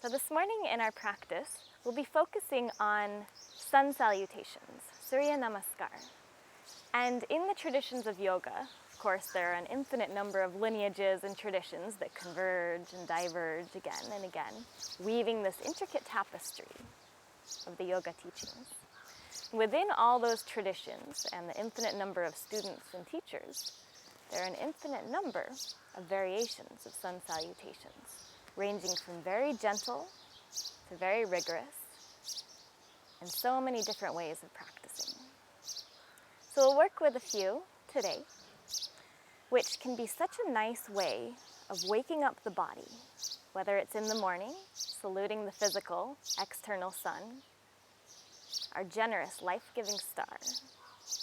So this morning in our practice, we'll be focusing on sun salutations, Surya Namaskar. And in the traditions of yoga, of course, there are an infinite number of lineages and traditions that converge and diverge again and again, weaving this intricate tapestry of the yoga teachings. Within all those traditions and the infinite number of students and teachers, there are an infinite number of variations of sun salutations, ranging from very gentle to very rigorous, and so many different ways of practicing. So we'll work with a few today, which can be such a nice way of waking up the body, whether it's in the morning, saluting the physical, external sun, our generous, life-giving star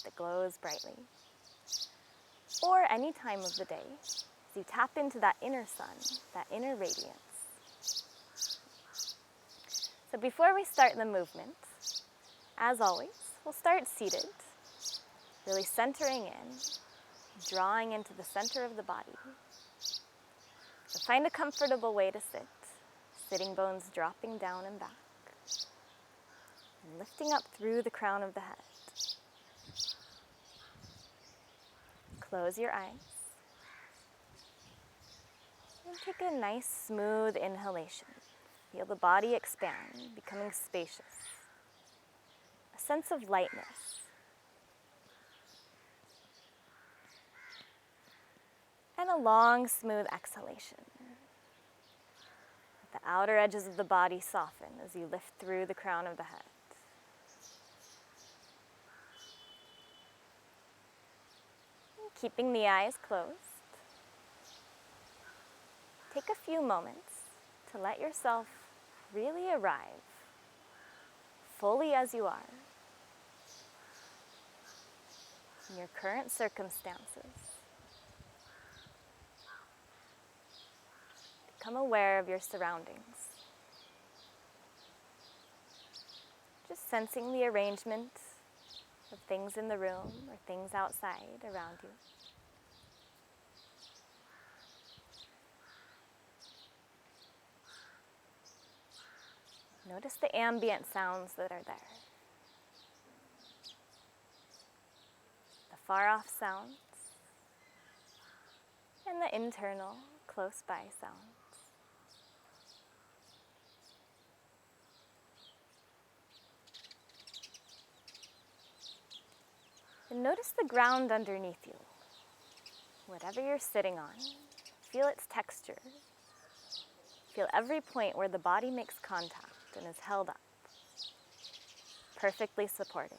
that glows brightly, or any time of the day, as you tap into that inner sun, that inner radiance. So before we start the movement, as always, we'll start seated, really centering in, drawing into the center of the body. So find a comfortable way to sit, sitting bones dropping down and back, and lifting up through the crown of the head. Close your eyes. And take a nice, smooth inhalation. Feel the body expand, becoming spacious. A sense of lightness. And a long, smooth exhalation. The outer edges of the body soften as you lift through the crown of the head. Keeping the eyes closed, take a few moments to let yourself really arrive fully as you are in your current circumstances. Become aware of your surroundings. Just sensing the arrangement of things in the room or things outside around you. Notice the ambient sounds that are there. The far-off sounds and the internal, close-by sounds. And notice the ground underneath you. Whatever you're sitting on, feel its texture. Feel every point where the body makes contact and is held up, perfectly supported.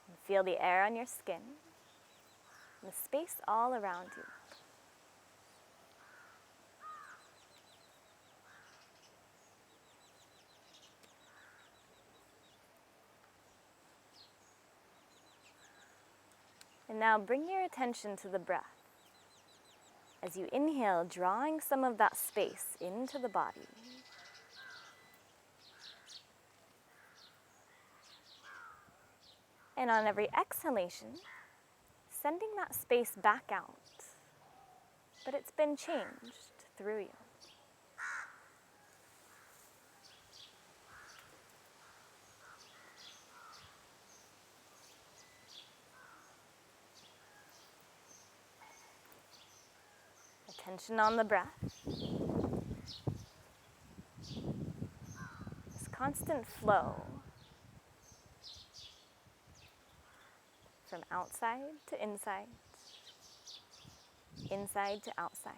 And feel the air on your skin, and the space all around you. And now bring your attention to the breath. As you inhale, drawing some of that space into the body. And on every exhalation, sending that space back out. But it's been changed through you. Attention on the breath. This constant flow from outside to inside, inside to outside.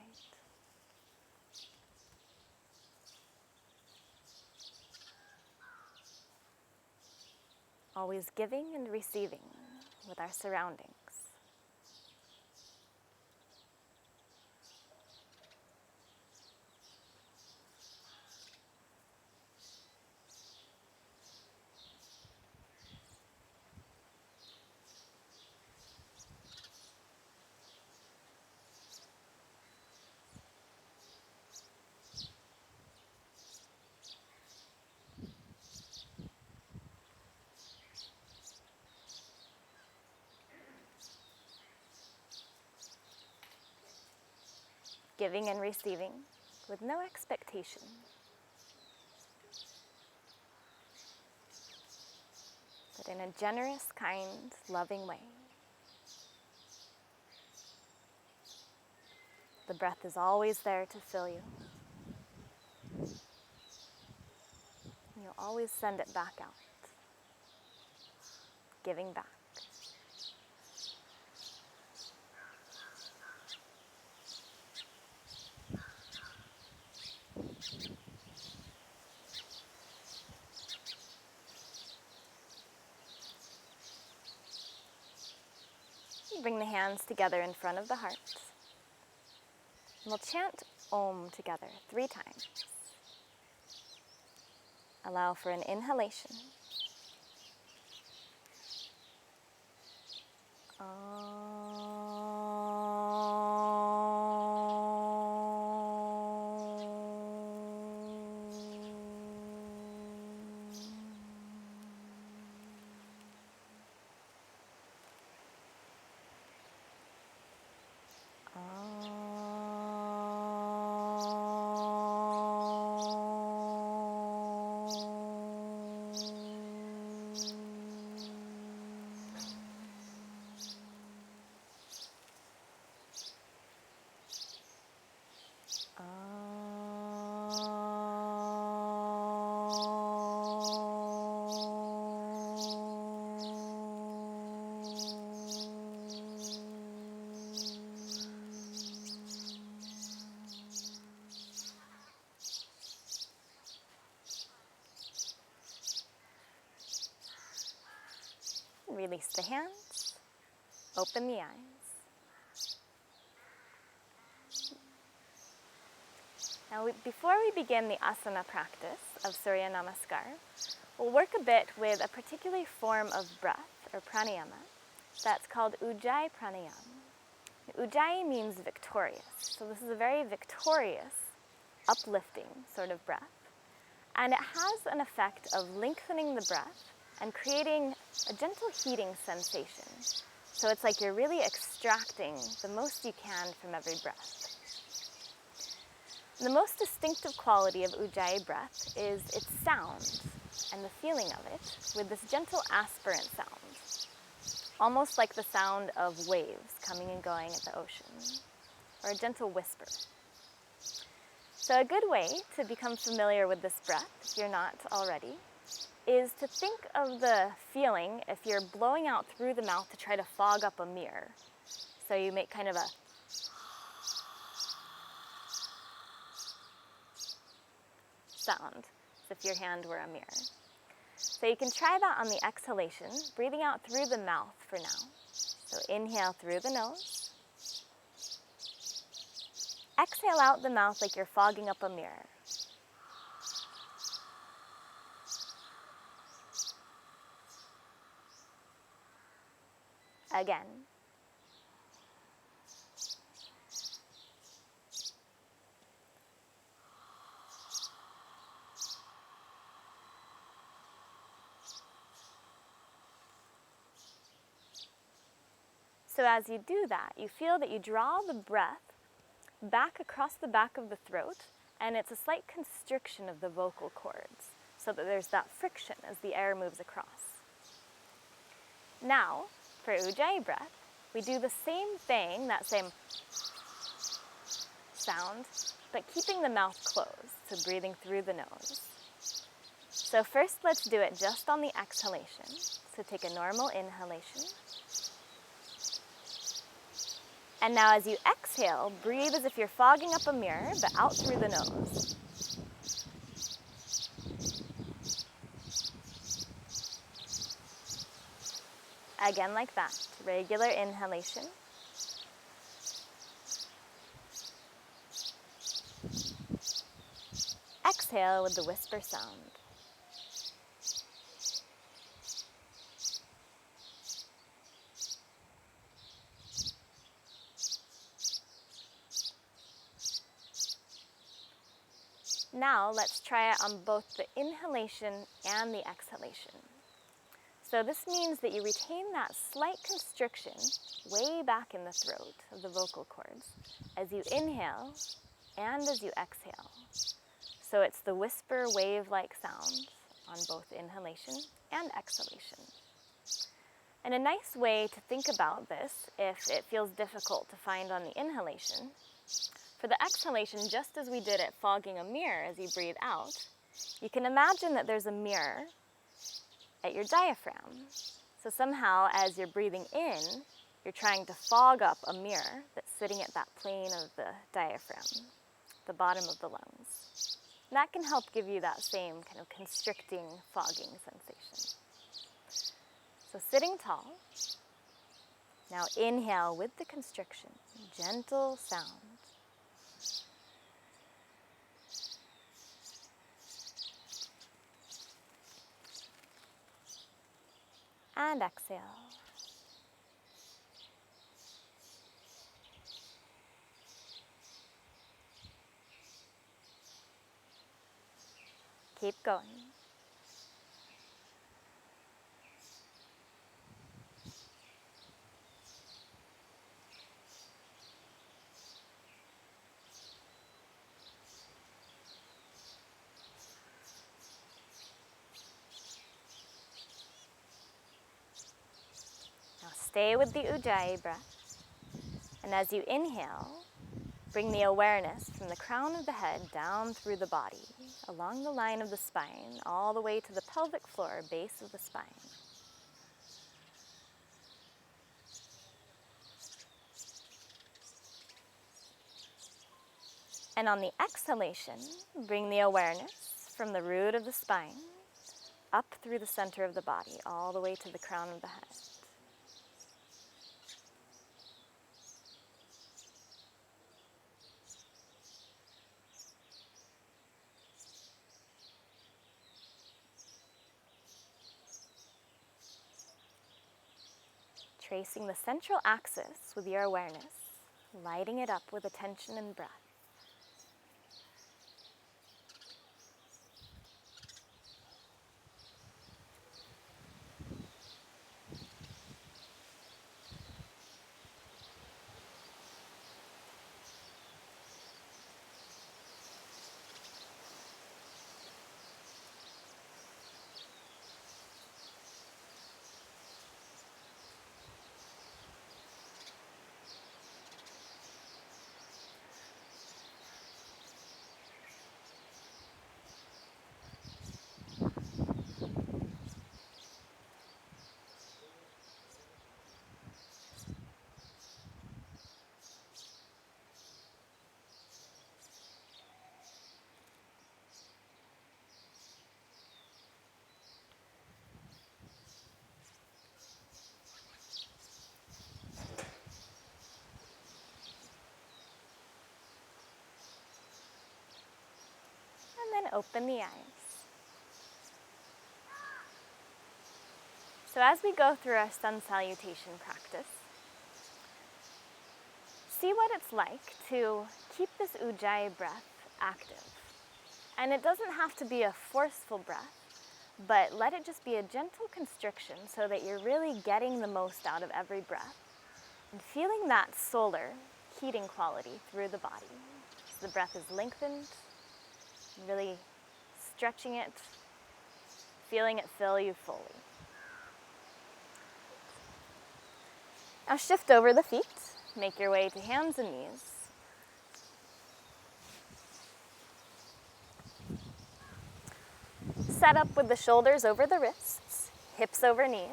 Always giving and receiving with our surroundings. giving and receiving with no expectation. But in a generous, kind, loving way. The breath is always there to fill you. You'll always send it back out, giving back. Bring the hands together in front of the heart. And we'll chant Om together 3 times. Allow for an inhalation. Release the hands, open the eyes. Now, before we begin the asana practice of Surya Namaskar, we'll work a bit with a particular form of breath, or pranayama, that's called Ujjayi pranayama. Ujjayi means victorious, so this is a very victorious, uplifting sort of breath. And it has an effect of lengthening the breath and creating a gentle heating sensation. So it's like you're really extracting the most you can from every breath. The most distinctive quality of Ujjayi breath is its sound and the feeling of it, with this gentle aspirant sound, almost like the sound of waves coming and going at the ocean, or a gentle whisper. So a good way to become familiar with this breath, if you're not already, is to think of the feeling if you're blowing out through the mouth to try to fog up a mirror. So you make kind of a sound, as if your hand were a mirror. So you can try that on the exhalation, breathing out through the mouth for now. So inhale through the nose. Exhale out the mouth like you're fogging up a mirror. Again. So as you do that, you feel that you draw the breath back across the back of the throat, and it's a slight constriction of the vocal cords, so that there's that friction as the air moves across. Now, for Ujjayi breath, we do the same thing, that same sound, but keeping the mouth closed, so breathing through the nose. So first, let's do it just on the exhalation. So take a normal inhalation. And now as you exhale, breathe as if you're fogging up a mirror, but out through the nose. Again like that, regular inhalation. Exhale with the whisper sound. Now let's try it on both the inhalation and the exhalation. So this means that you retain that slight constriction way back in the throat of the vocal cords as you inhale and as you exhale. So it's the whisper wave-like sound on both inhalation and exhalation. And a nice way to think about this, if it feels difficult to find on the inhalation, for the exhalation, just as we did at fogging a mirror as you breathe out, you can imagine that there's a mirror at your diaphragm. So somehow, as you're breathing in, you're trying to fog up a mirror that's sitting at that plane of the diaphragm, the bottom of the lungs. And that can help give you that same kind of constricting, fogging sensation. So sitting tall. Now inhale with the constriction, gentle sound. And exhale. Keep going. Stay with the Ujjayi breath, and as you inhale, bring the awareness from the crown of the head down through the body, along the line of the spine, all the way to the pelvic floor, base of the spine. And on the exhalation, bring the awareness from the root of the spine, up through the center of the body, all the way to the crown of the head. Tracing the central axis with your awareness, lighting it up with attention and breath. And then open the eyes. So as we go through our sun salutation practice, see what it's like to keep this Ujjayi breath active. And it doesn't have to be a forceful breath, but let it just be a gentle constriction so that you're really getting the most out of every breath and feeling that solar heating quality through the body. So the breath is lengthened, really stretching it, feeling it fill you fully. Now shift over the feet, make your way to hands and knees. Set up with the shoulders over the wrists, hips over knees,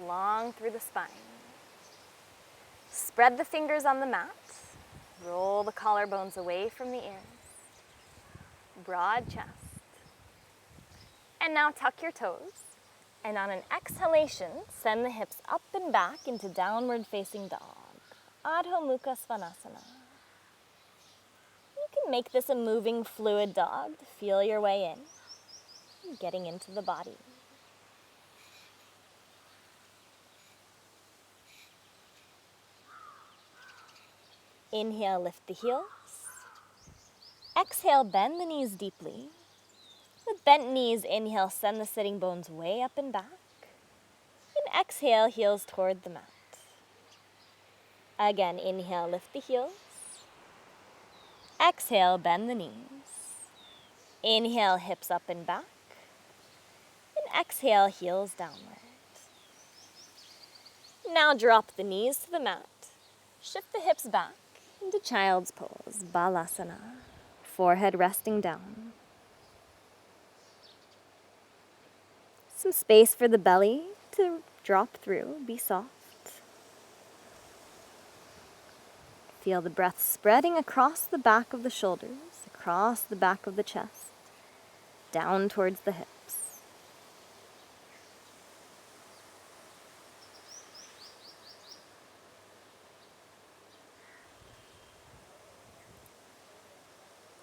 long through the spine. Spread the fingers on the mat, roll the collarbones away from the ears. Broad chest. And now tuck your toes. And on an exhalation, send the hips up and back into downward facing dog. Adho Mukha Svanasana. You can make this a moving, fluid dog to feel your way in, getting into the body. Inhale, lift the heels. Exhale, bend the knees deeply. With bent knees, inhale, send the sitting bones way up and back. exhale, heels toward the mat. Again, inhale, lift the heels. Exhale, bend the knees. Inhale, hips up and back. And exhale, heels downward. Now drop the knees to the mat. Shift the hips back into child's pose, Balasana. Forehead resting down. Some space for the belly to drop through, be soft. Feel the breath spreading across the back of the shoulders, across the back of the chest, down towards the hips.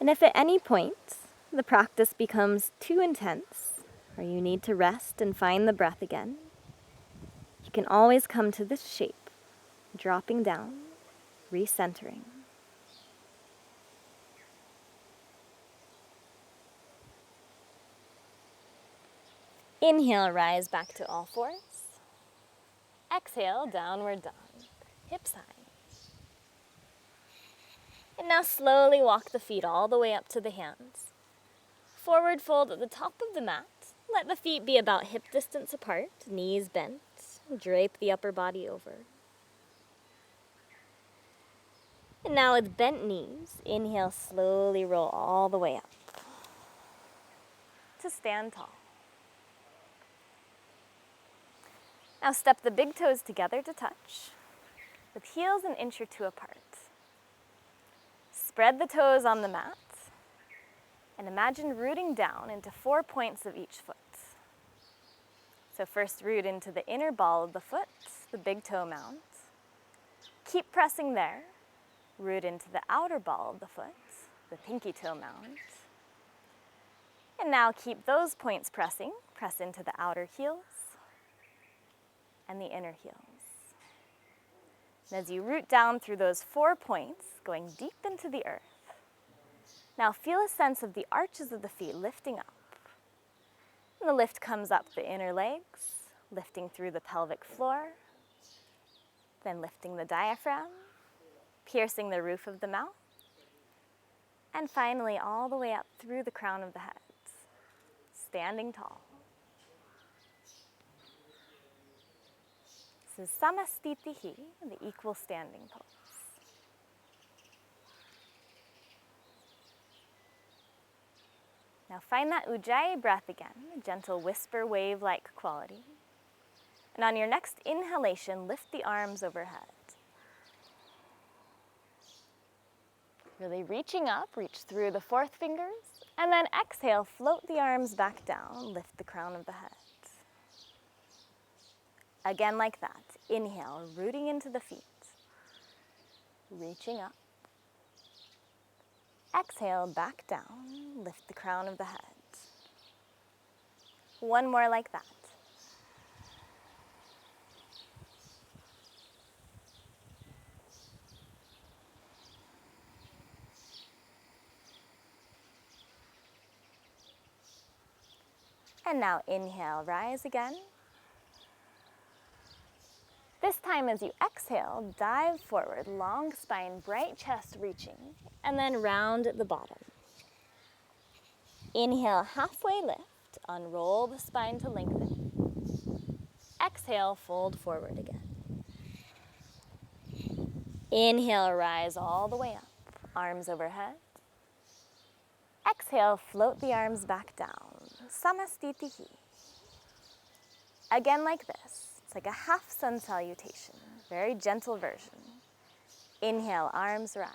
And if at any point the practice becomes too intense, or you need to rest and find the breath again, you can always come to this shape, dropping down, recentering. Inhale, rise back to all fours. Exhale, downward dog, hips high. And now slowly walk the feet all the way up to the hands. Forward fold at the top of the mat. Let the feet be about hip distance apart, knees bent. Drape the upper body over. And now with bent knees, inhale, slowly roll all the way up to stand tall. Now step the big toes together to touch, with heels an inch or two apart. Spread the toes on the mat, and imagine rooting down into 4 points of each foot. So first root into the inner ball of the foot, the big toe mount. Keep pressing there. Root into the outer ball of the foot, the pinky toe mount. And now keep those points pressing. Press into the outer heels and the inner heels. And as you root down through those 4 points, going deep into the earth, now feel a sense of the arches of the feet lifting up. And the lift comes up the inner legs, lifting through the pelvic floor, then lifting the diaphragm, piercing the roof of the mouth, and finally all the way up through the crown of the head, standing tall. This is Samastitihi, the equal standing pose. Now find that Ujjayi breath again, a gentle whisper wave-like quality. And on your next inhalation, lift the arms overhead. Really reaching up, reach through the fourth fingers, and then exhale, float the arms back down, lift the crown of the head. Again like that, inhale, rooting into the feet, reaching up. Exhale, back down, lift the crown of the head. One more like that. And now inhale, rise again. This time as you exhale, dive forward, long spine, bright chest reaching, and then round at the bottom. Inhale, halfway lift, unroll the spine to lengthen. Exhale, fold forward again. Inhale, rise all the way up, arms overhead. Exhale, float the arms back down, Samastitihi. Again like this. It's like a half sun salutation, very gentle version. Inhale, arms rise.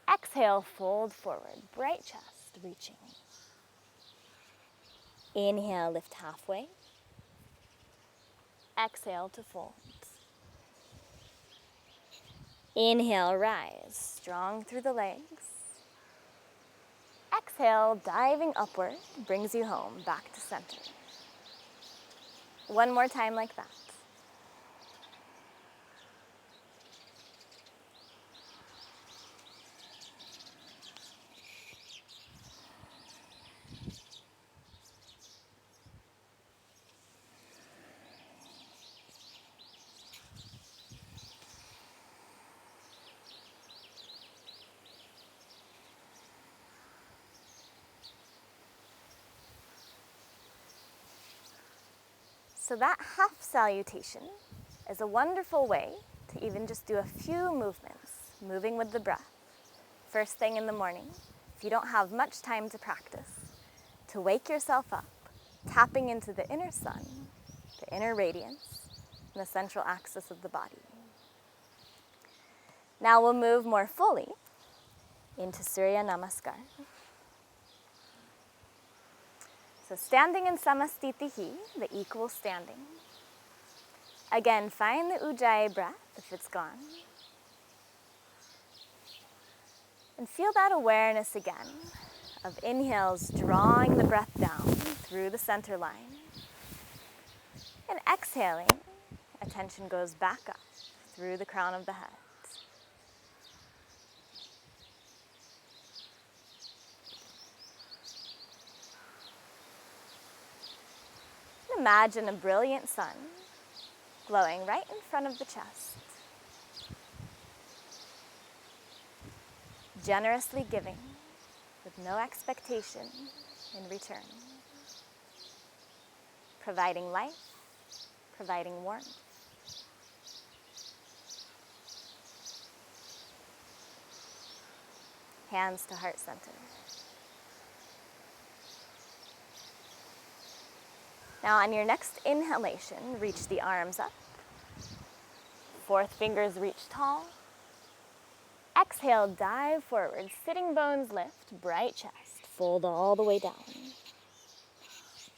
Exhale, fold forward, bright chest, reaching. Inhale, lift halfway. Exhale to fold. Inhale, rise, strong through the legs. Exhale, diving upward, brings you home, back to center. One more time like that. So that half salutation is a wonderful way to even just do a few movements, moving with the breath. First thing in the morning, if you don't have much time to practice, to wake yourself up, tapping into the inner sun, the inner radiance, and the central axis of the body. Now we'll move more fully into Surya Namaskar. So standing in Samastitihi, the equal standing. Again, find the Ujjayi breath if it's gone. And feel that awareness again of inhales drawing the breath down through the center line. And exhaling, attention goes back up through the crown of the head. Imagine a brilliant sun glowing right in front of the chest, generously giving with no expectation in return, providing life, providing warmth. Hands to heart center. Now on your next inhalation, reach the arms up. Fourth fingers reach tall. Exhale, dive forward, sitting bones lift, bright chest, fold all the way down.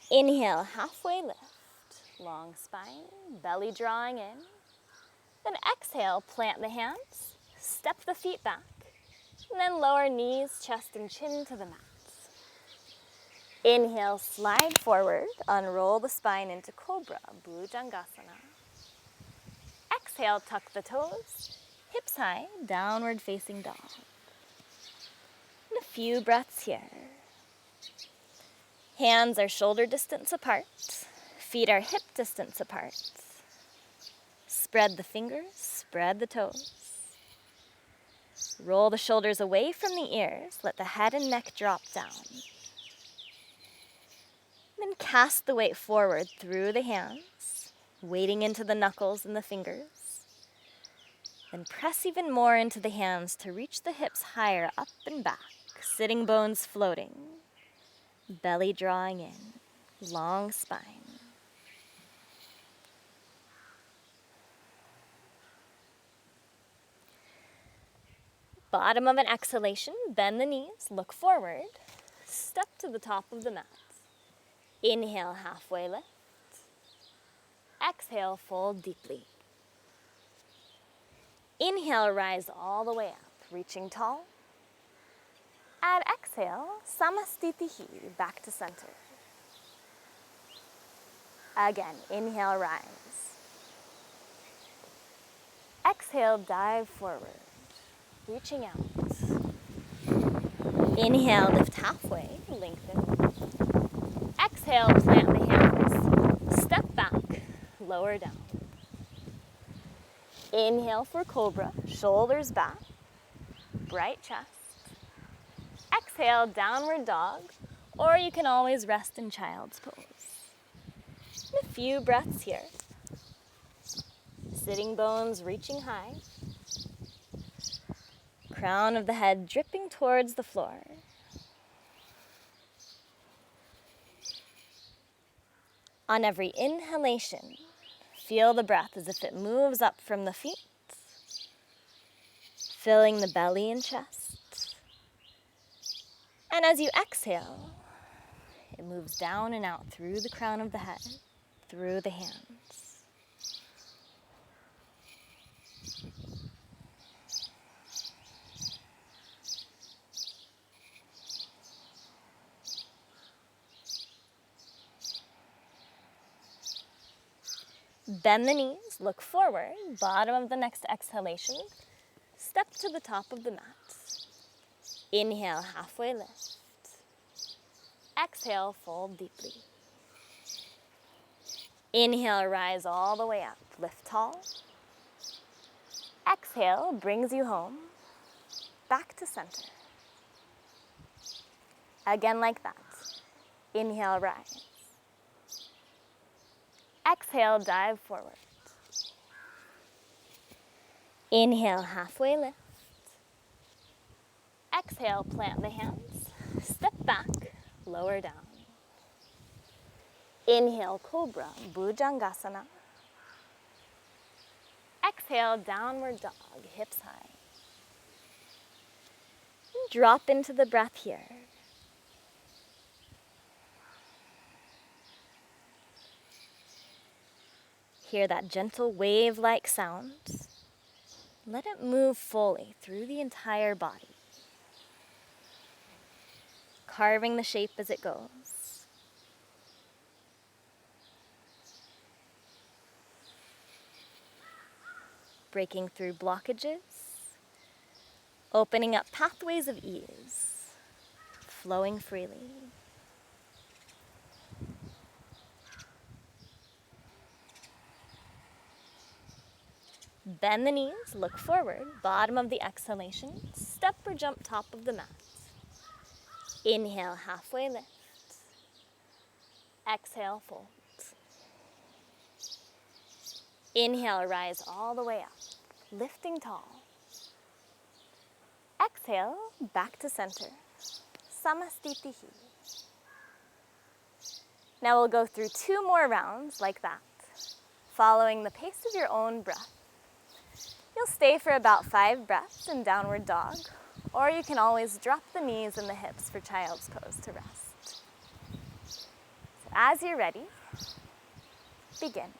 Inhale, halfway lift, long spine, belly drawing in. Then exhale, plant the hands, step the feet back, and then lower knees, chest, and chin to the mat. Inhale, slide forward, unroll the spine into Cobra, Bhujangasana. Exhale, tuck the toes, hips high, downward facing dog. And a few breaths here. Hands are shoulder distance apart, feet are hip distance apart. Spread the fingers, spread the toes. Roll the shoulders away from the ears, let the head and neck drop down. Then cast the weight forward through the hands, weighting into the knuckles and the fingers. Then press even more into the hands to reach the hips higher up and back, sitting bones floating, belly drawing in, long spine. Bottom of an exhalation, bend the knees, look forward, step to the top of the mat. Inhale, halfway lift. Exhale, fold deeply. Inhale, rise all the way up, reaching tall. And exhale, Samastitihi, back to center. Again, inhale, rise. Exhale, dive forward, reaching out. Inhale, lift halfway, lengthen. Exhale, plant the hands, step back, lower down. Inhale for Cobra, shoulders back, bright chest. Exhale, downward dog, or you can always rest in child's pose. And a few breaths here. Sitting bones reaching high. Crown of the head dripping towards the floor. On every inhalation, feel the breath as if it moves up from the feet, filling the belly and chest. And as you exhale, it moves down and out through the crown of the head, through the hands. Bend the knees, look forward, bottom of the next exhalation, step to the top of the mat. Inhale, halfway lift. Exhale, fold deeply. Inhale, rise all the way up, lift tall. Exhale brings you home, back to center. Again like that. Inhale, rise. Exhale, dive forward. Inhale, halfway lift. Exhale, plant the hands. Step back, lower down. Inhale, Cobra, Bhujangasana. Exhale, Downward Dog, hips high. Drop into the breath here. Hear that gentle wave-like sound. Let it move fully through the entire body, carving the shape as it goes. Breaking through blockages, opening up pathways of ease, flowing freely. Bend the knees, look forward, bottom of the exhalation, step or jump top of the mat. Inhale, halfway lift. Exhale, fold. Inhale, rise all the way up, lifting tall. Exhale, back to center, Samastitihi. Now we'll go through 2 more rounds like that, following the pace of your own breath. You'll stay for about 5 breaths in Downward Dog, or you can always drop the knees and the hips for Child's Pose to rest. So as you're ready, begin.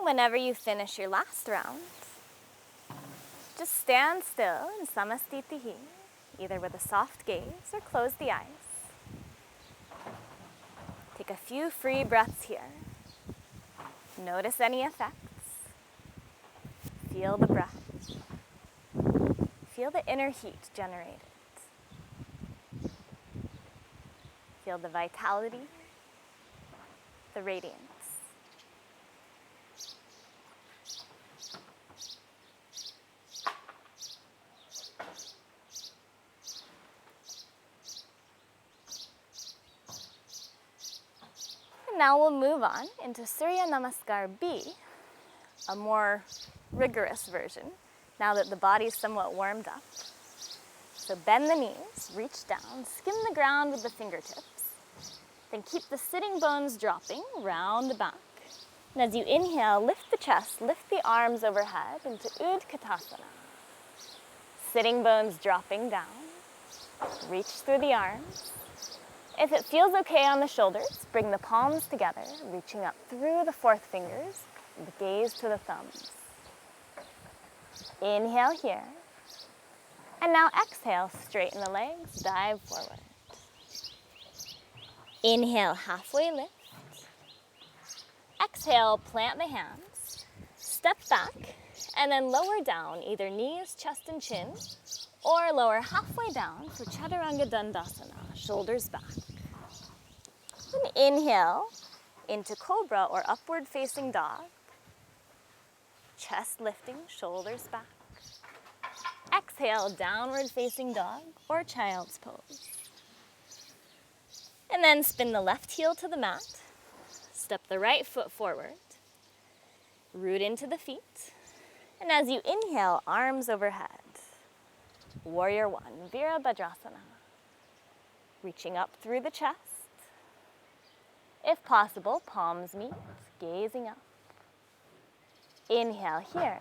Whenever you finish your last round, just stand still in Samastitihi, either with a soft gaze or close the eyes. Take a few free breaths here. Notice any effects. Feel the breath. Feel the inner heat generated. Feel the vitality, the radiance. And now we'll move on into Surya Namaskar B, a more rigorous version, now that the body's somewhat warmed up. So bend the knees, reach down, skim the ground with the fingertips, then keep the sitting bones dropping, round the back. And as you inhale, lift the chest, lift the arms overhead into Utkatasana. Sitting bones dropping down, reach through the arms. If it feels okay on the shoulders, bring the palms together, reaching up through the fourth fingers, the gaze to the thumbs. Inhale here. And now exhale, straighten the legs, dive forward. Inhale, halfway lift. Exhale, plant the hands, step back, and then lower down, either knees, chest, and chin, or lower halfway down for Chaturanga Dandasana, shoulders back. And inhale into Cobra or upward facing dog. Chest lifting, shoulders back. Exhale, downward facing dog or child's pose. And then spin the left heel to the mat. Step the right foot forward. Root into the feet. And as you inhale, arms overhead. Warrior One, Virabhadrasana. Reaching up through the chest. If possible, palms meet, gazing up. Inhale here.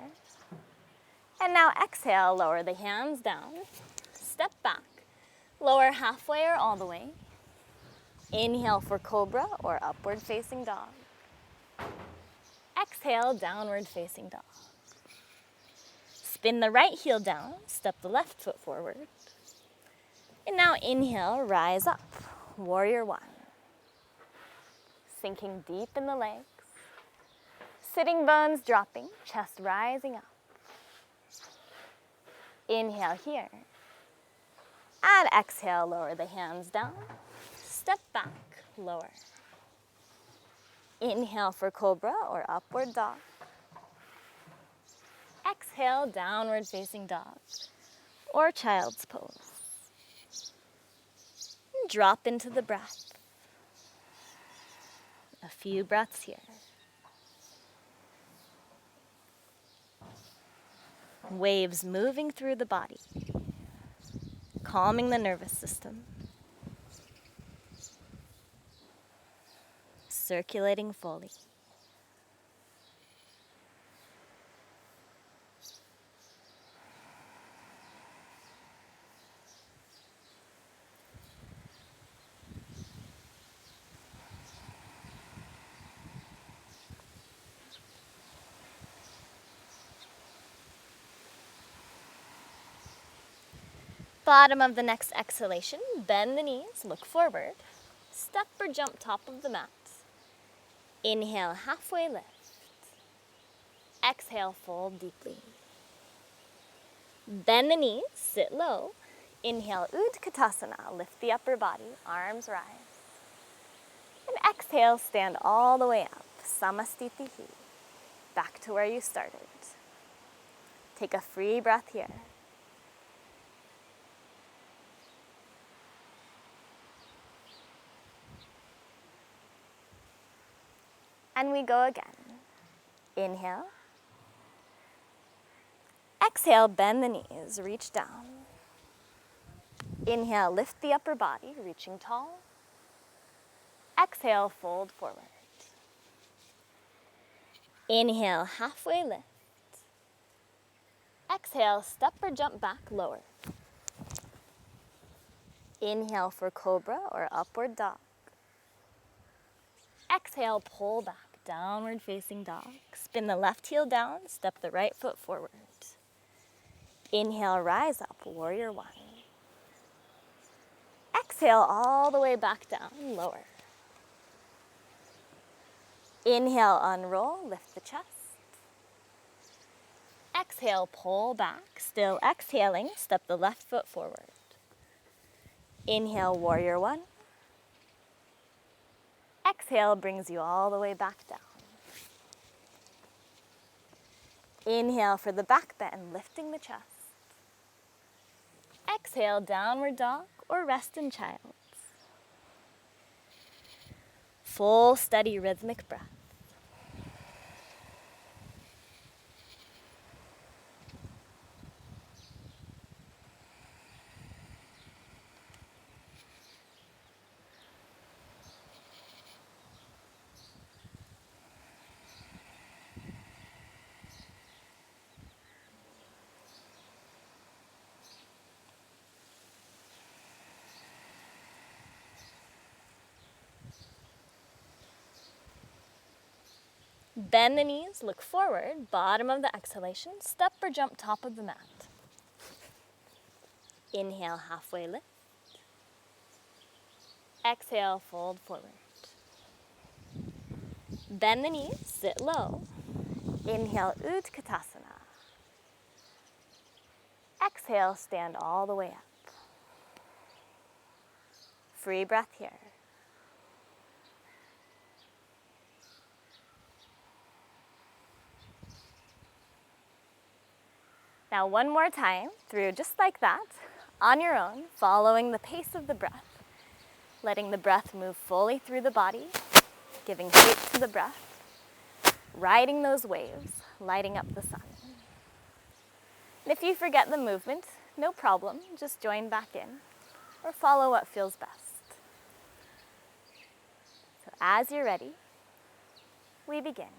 And now exhale, lower the hands down. Step back. Lower halfway or all the way. Inhale for Cobra or upward facing dog. Exhale, downward facing dog. Spin the right heel down, step the left foot forward. And now inhale, rise up, Warrior One. Sinking deep in the legs. Sitting bones dropping, chest rising up. Inhale here. And exhale, lower the hands down. Step back, lower. Inhale for Cobra or upward dog. Exhale, downward facing dog or child's pose. And drop into the breath. A few breaths here. Waves moving through the body, calming the nervous system. Circulating fully. Bottom of the next exhalation, bend the knees, look forward. Step or jump top of the mat. Inhale, halfway lift. Exhale, fold deeply. Bend the knees, sit low. Inhale, Utkatasana, lift the upper body, arms rise. And exhale, stand all the way up, Samastitihi, back to where you started. Take a free breath here. And we go again. Inhale. Exhale, bend the knees, reach down. Inhale, lift the upper body, reaching tall. Exhale, fold forward. Inhale, halfway lift. Exhale, step or jump back, lower. Inhale for Cobra or upward dog. Exhale, pull back, downward facing dog. Spin the left heel down, step the right foot forward. Inhale, rise up, Warrior One. Exhale, all the way back down, lower. Inhale, unroll, lift the chest. Exhale, pull back, still exhaling, step the left foot forward. Inhale, Warrior One. Exhale brings you all the way back down. Inhale for the back bend, lifting the chest. Exhale, downward dog or rest in child's. full, steady, rhythmic breath. Bend the knees, look forward, bottom of the exhalation, step or jump top of the mat. Inhale, halfway lift. Exhale, fold forward. Bend the knees, sit low. Inhale, Utkatasana. Exhale, stand all the way up. Free breath here. Now one more time, through just like that, on your own, following the pace of the breath, letting the breath move fully through the body, giving shape to the breath, riding those waves, lighting up the sun. And if you forget the movement, no problem, just join back in or follow what feels best. So as you're ready, we begin.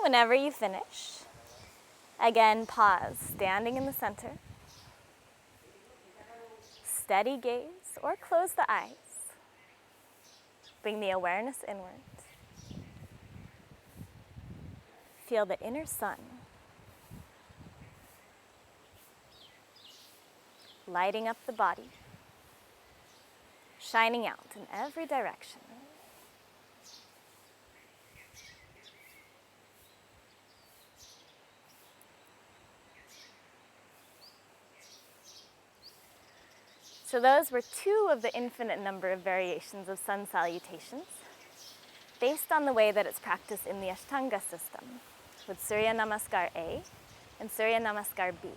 Whenever you finish, again, pause, standing in the center. Steady gaze or close the eyes. Bring the awareness inward. Feel the inner sun lighting up the body, shining out in every direction. So those were two of the infinite number of variations of sun salutations, based on the way that it's practiced in the Ashtanga system, with Surya Namaskar A and Surya Namaskar B.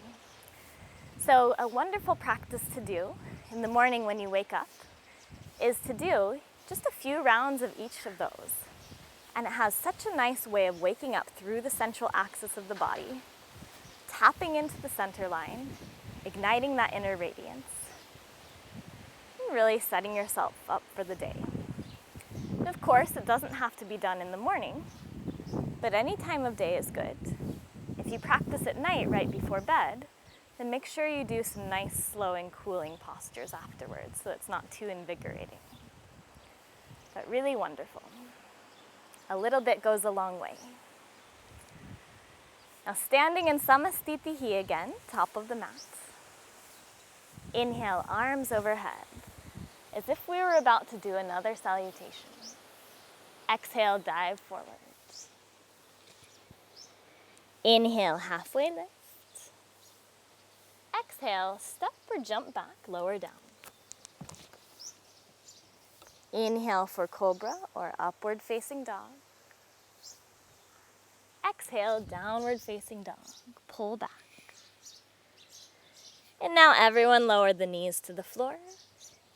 So a wonderful practice to do in the morning when you wake up is to do just a few rounds of each of those. And it has such a nice way of waking up through the central axis of the body, tapping into the center line, igniting that inner radiance, and really setting yourself up for the day. And of course, it doesn't have to be done in the morning, but any time of day is good. If you practice at night right before bed, then make sure you do some nice slow and cooling postures afterwards so it's not too invigorating. But really wonderful. A little bit goes a long way. Now standing in Samastitihi again, top of the mat. Inhale, arms overhead, as if we were about to do another salutation. Exhale, dive forward. Inhale, halfway lift. Exhale, step or jump back, lower down. Inhale for cobra or upward facing dog. Exhale, downward facing dog. Pull back. And now everyone lower the knees to the floor,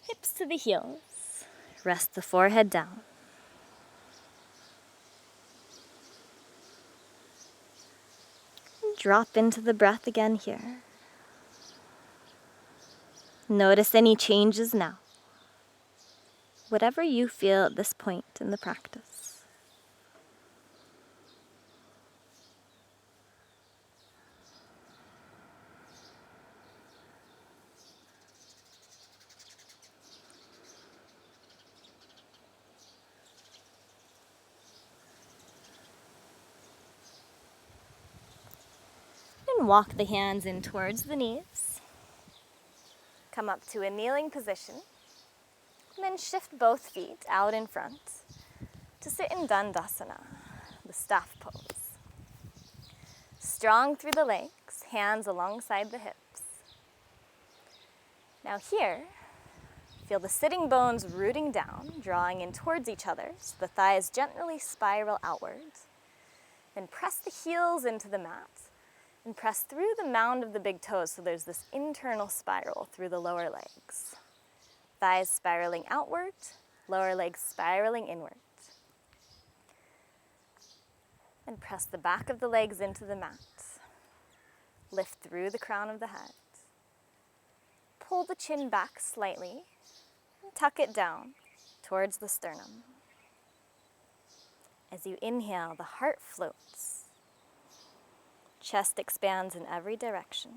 hips to the heels. Rest the forehead down. Drop into the breath again here. Notice any changes now. Whatever you feel at this point in the practice. And walk the hands in towards the knees. Come up to a kneeling position. And then shift both feet out in front to sit in Dandasana, the staff pose. Strong through the legs, hands alongside the hips. Now here, feel the sitting bones rooting down, drawing in towards each other so the thighs gently spiral outward. Then press the heels into the mat and press through the mound of the big toes so there's this internal spiral through the lower legs. Thighs spiraling outward, lower legs spiraling inward. And press the back of the legs into the mat. Lift through the crown of the head. Pull the chin back slightly and tuck it down towards the sternum. As you inhale, the heart floats. Chest expands in every direction.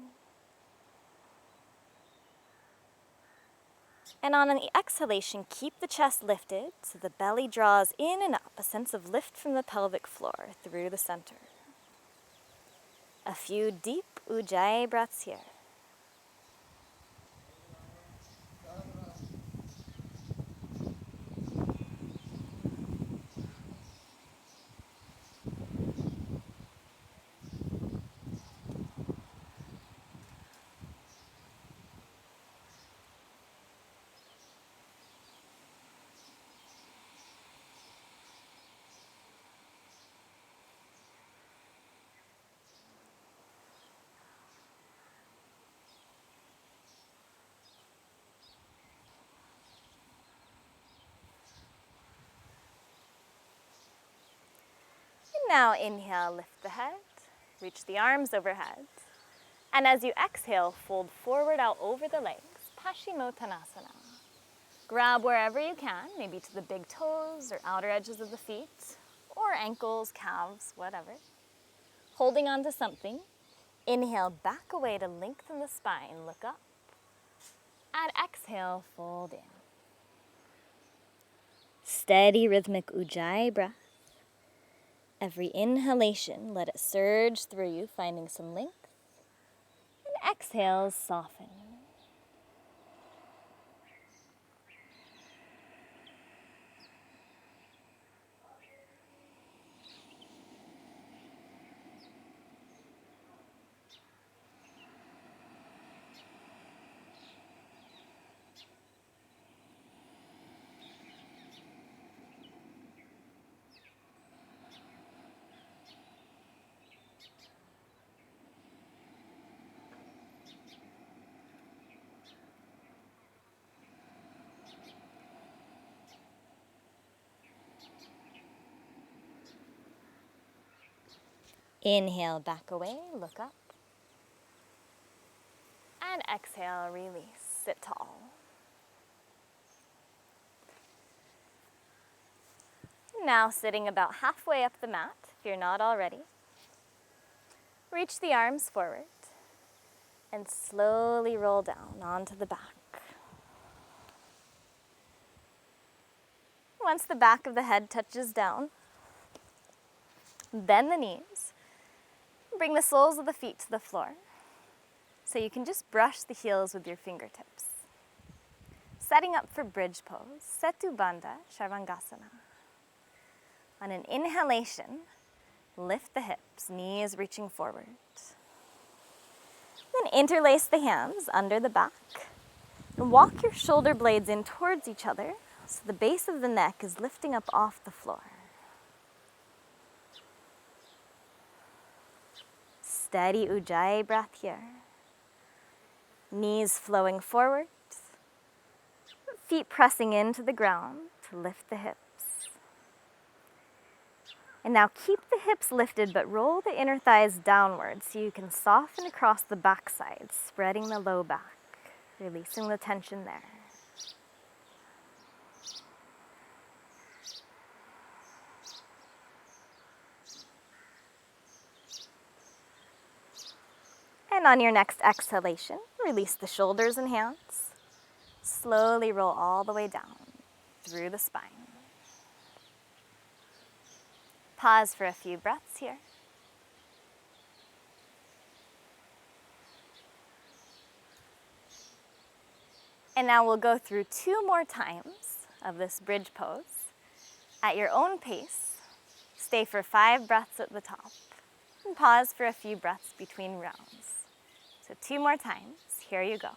And on an exhalation, keep the chest lifted so the belly draws in and up, a sense of lift from the pelvic floor through the center. A few deep Ujjayi breaths here. Now inhale, lift the head, reach the arms overhead. And as you exhale, fold forward out over the legs, Paschimottanasana. Grab wherever you can, maybe to the big toes or outer edges of the feet, or ankles, calves, whatever. Holding on to something, inhale, back away to lengthen the spine, look up. And exhale, fold in. Steady, rhythmic Ujjayi breath. Every inhalation, let it surge through you, finding some length. And exhale, soften. Inhale, back away, look up. And exhale, release, sit tall. Now sitting about halfway up the mat, if you're not already. Reach the arms forward and slowly roll down onto the back. Once the back of the head touches down, bend the knees. Bring the soles of the feet to the floor, so you can just brush the heels with your fingertips. Setting up for bridge pose, Setu, Bandha, Sarvangasana. On an inhalation, lift the hips, knees reaching forward. Then interlace the hands under the back and walk your shoulder blades in towards each other so the base of the neck is lifting up off the floor. Steady Ujjayi breath here. Knees flowing forward, feet pressing into the ground to lift the hips. And now keep the hips lifted, but roll the inner thighs downward so you can soften across the backside, spreading the low back, releasing the tension there. And on your next exhalation, release the shoulders and hands. Slowly roll all the way down through the spine. Pause for a few breaths here. And now we'll go through 2 more times of this bridge pose. At your own pace, stay for 5 breaths at the top, and pause for a few breaths between rounds. So 2 more times, here you go.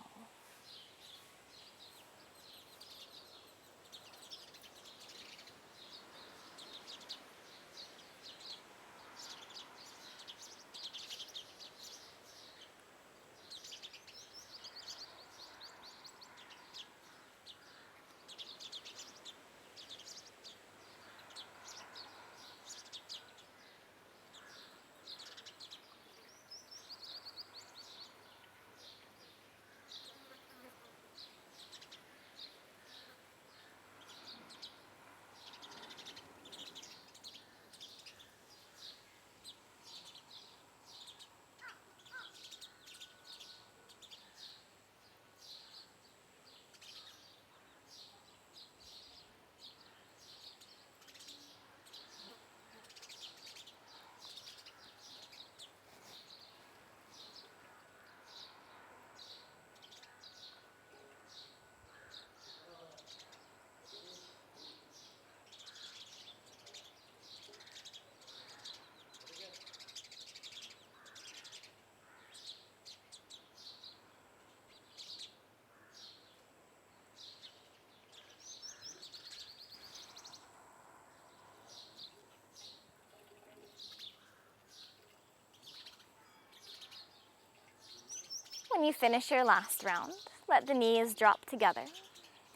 When you finish your last round, let the knees drop together,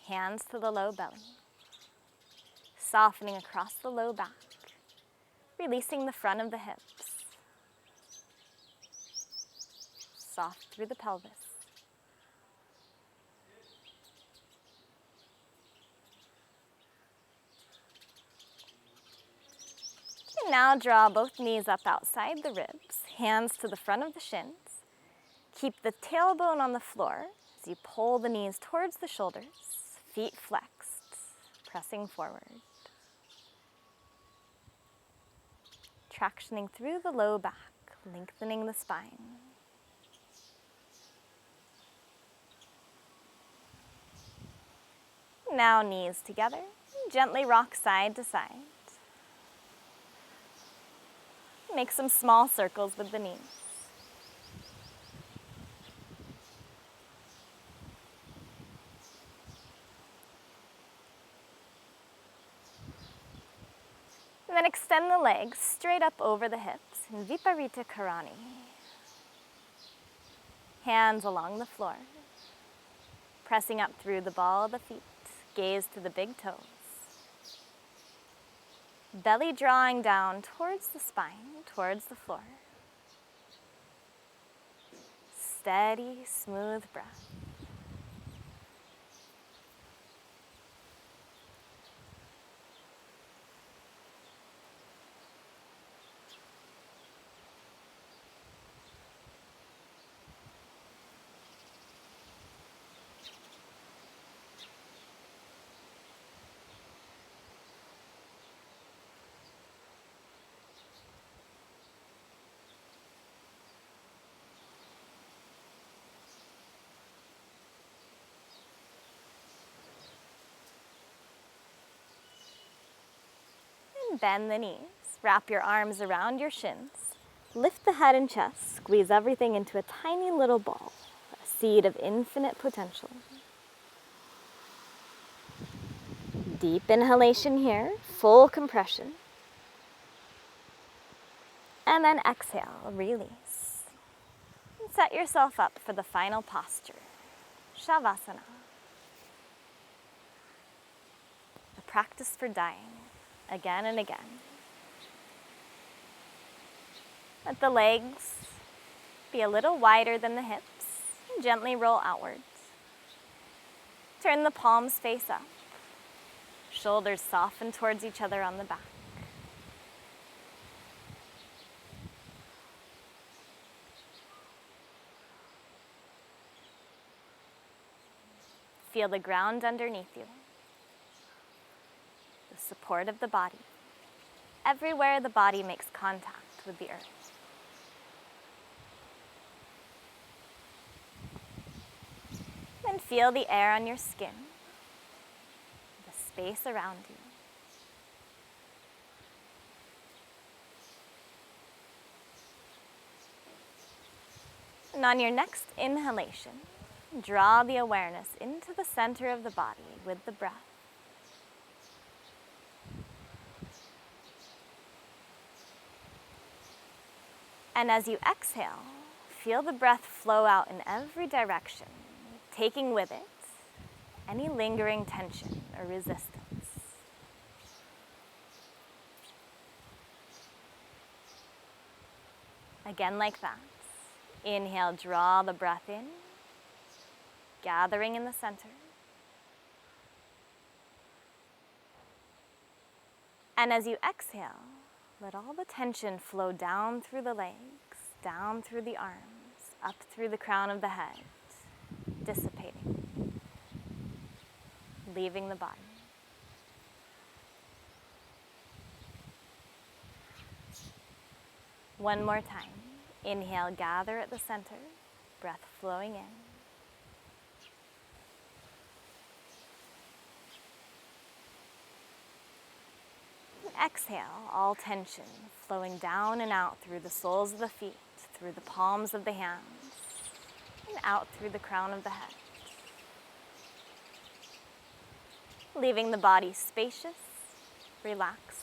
hands to the low belly, softening across the low back, releasing the front of the hips, soft through the pelvis. And now draw both knees up outside the ribs, hands to the front of the shins. Keep the tailbone on the floor as you pull the knees towards the shoulders, feet flexed, pressing forward. Tractioning through the low back, lengthening the spine. Now knees together, gently rock side to side. Make some small circles with the knees. And then extend the legs straight up over the hips in Viparita Karani. Hands along the floor, pressing up through the ball of the feet, gaze to the big toes. Belly drawing down towards the spine, towards the floor. Steady, smooth breath. Bend the knees, wrap your arms around your shins, lift the head and chest, squeeze everything into a tiny little ball, a seed of infinite potential. Deep inhalation here, full compression. And then exhale, release. And set yourself up for the final posture, Savasana. A practice for dying, again and again. Let the legs be a little wider than the hips, and gently roll outwards. Turn the palms face up. Shoulders soften towards each other on the back. Feel the ground underneath you, the support of the body, everywhere the body makes contact with the earth. Then feel the air on your skin, the space around you. And on your next inhalation, draw the awareness into the center of the body with the breath. And as you exhale, feel the breath flow out in every direction, taking with it any lingering tension or resistance. Again, like that. Inhale, draw the breath in, gathering in the center. And as you exhale, let all the tension flow down through the legs, down through the arms, up through the crown of the head, dissipating, leaving the body. One more time. Inhale, gather at the center, breath flowing in. Exhale, all tension flowing down and out through the soles of the feet, through the palms of the hands, and out through the crown of the head. Leaving the body spacious, relaxed,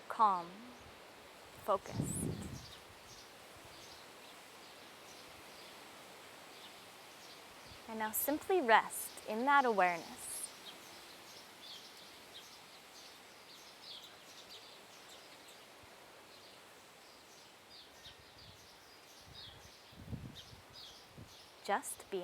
calm, focused. And now simply rest in that awareness. Just being.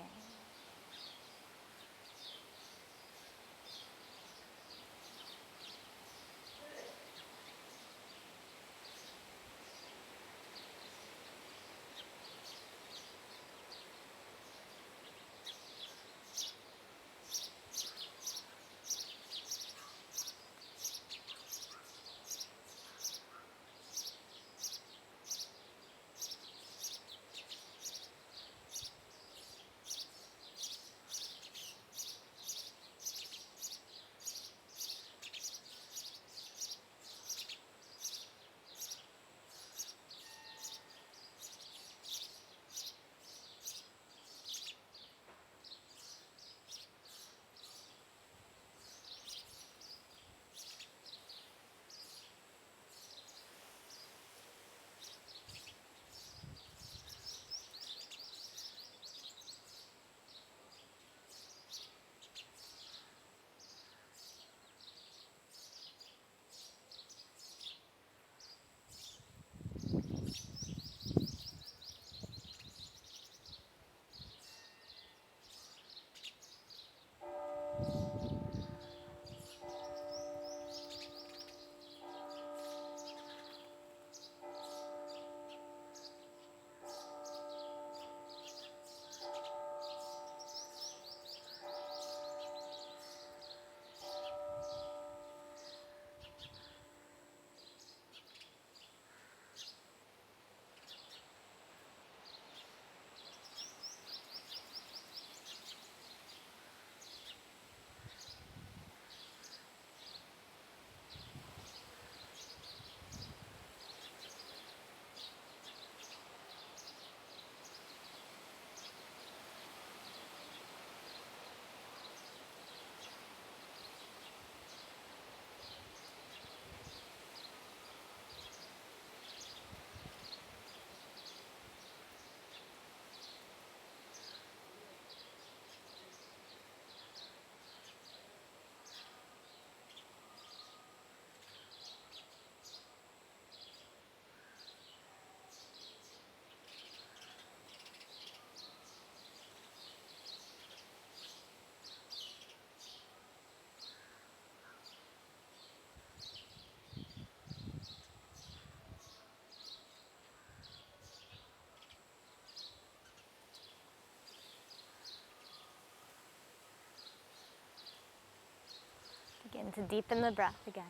Begin to deepen the breath again.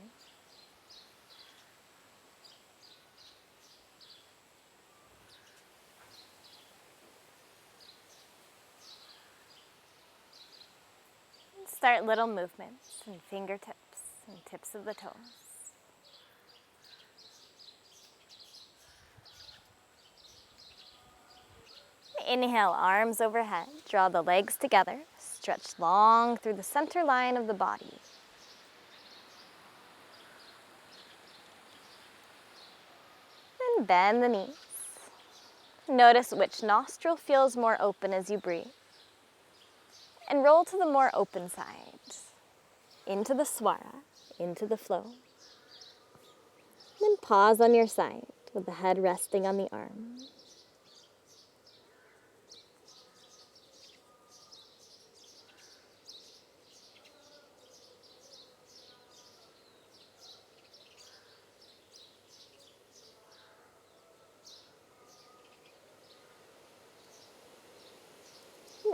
And start little movements in fingertips and tips of the toes. Inhale, arms overhead. Draw the legs together. Stretch long through the center line of the body. And bend the knees. Notice which nostril feels more open as you breathe. And roll to the more open side. Into the swara, into the flow. Then pause on your side with the head resting on the arm.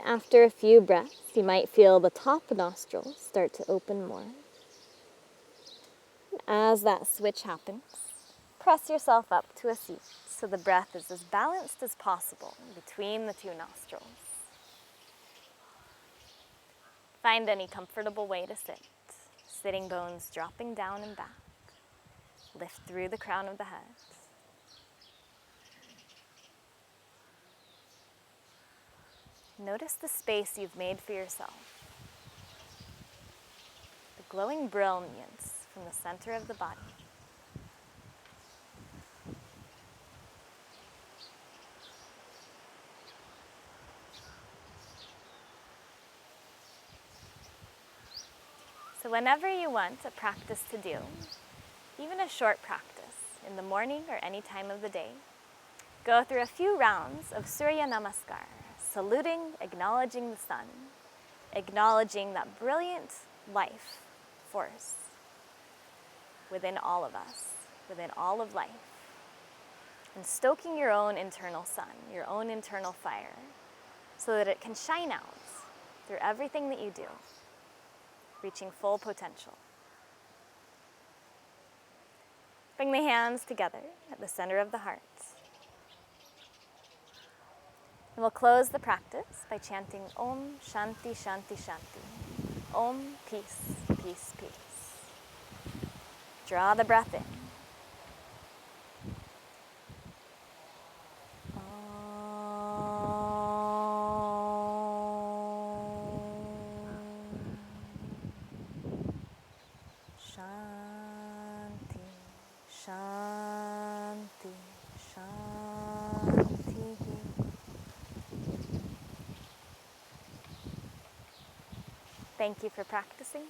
After a few breaths, you might feel the top nostril start to open more. As that switch happens, press yourself up to a seat so the breath is as balanced as possible between the two nostrils. Find any comfortable way to sit, sitting bones dropping down and back. Lift through the crown of the head. Notice the space you've made for yourself. The glowing brilliance from the center of the body. So whenever you want a practice to do, even a short practice in the morning or any time of the day, go through a few rounds of Surya Namaskar, saluting, acknowledging the sun, acknowledging that brilliant life force within all of us, within all of life, and stoking your own internal sun, your own internal fire, so that it can shine out through everything that you do, reaching full potential. Bring the hands together at the center of the heart. And we'll close the practice by chanting Om Shanti Shanti Shanti. Om Peace, Peace, Peace. Draw the breath in. Shanti, Shanti, Shanti. Thank you for practicing.